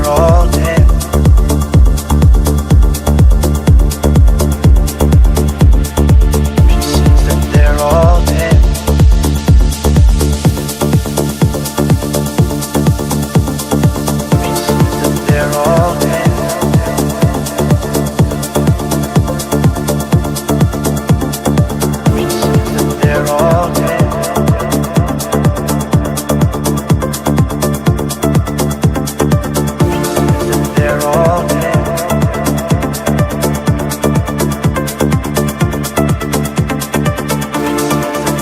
all dead. She says that they're all dead. She says that they're all dead. She says that they're all dead. They're all dead.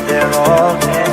They're all dead.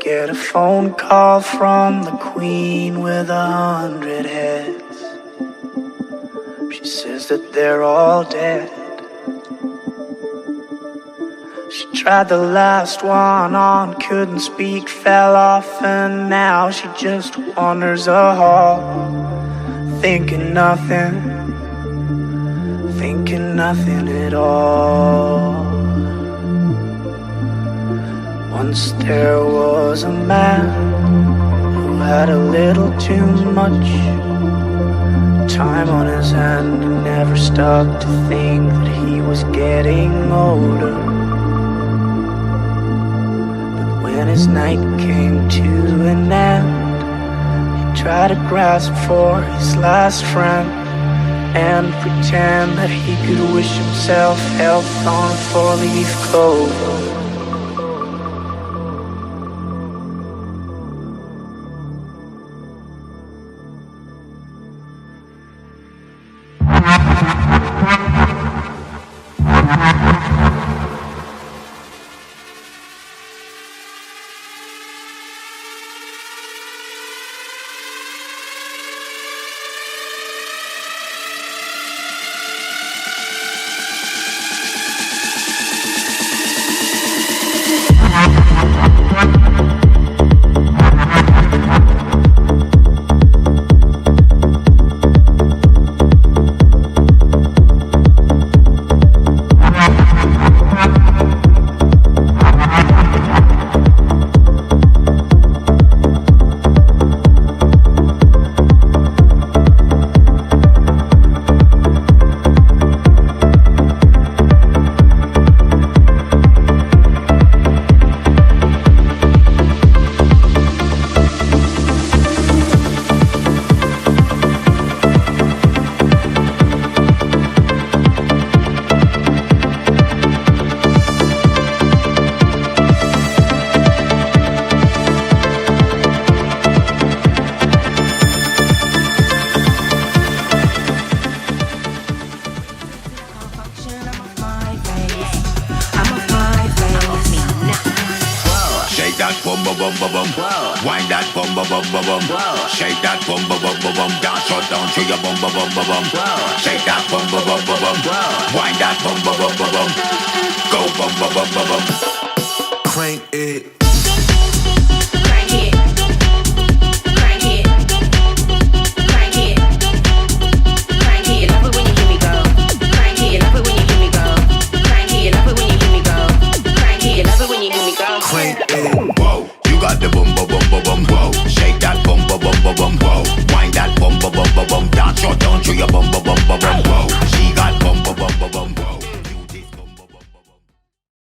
Get a phone call from the Queen with 100 heads. She says that they're all dead. She tried the last one on, couldn't speak, fell off, and now she just wanders a hall, thinking nothing at all. Once there was a man who had a little too much time on his hand and never stopped to think that he was getting older. But when his night came to an end, he tried to grasp for his last friend and pretend that he could wish himself health on a four-leaf clover. Wind that bum bum bum bum bum. Shake that bum bum bum bum bum. Dance shut down to your bum bum bum bum bum. Shake that bum bum bum bum bum. Wind that bum bum bum bum bum. Go bum bum bum bum bum. Crank it. Crank it. Crank it. Crank it. Crank it. Love it when you hear me go. Crank it. Love it when you hear me go. Crank it. Love it when you hear me go. Crank it. Love it when you hear me go. Crank it. Whoa. Got the bum bum bum bum bum. Whoa. Shake that bum bum bum bum bum. Whoa. Wind that bum bum bum bum bum. Dance your down to your bum bum bum